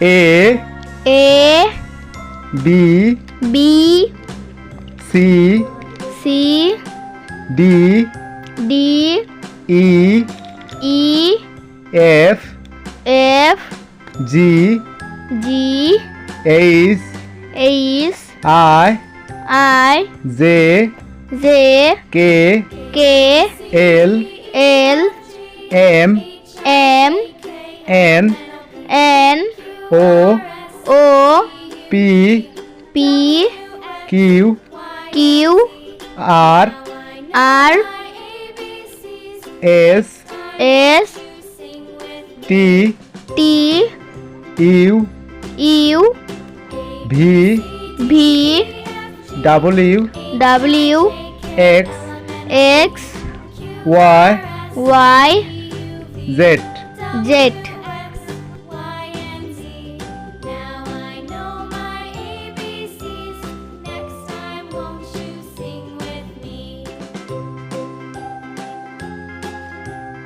A B C D E F G H I J K L M N O P Q R S T U V W X Y Z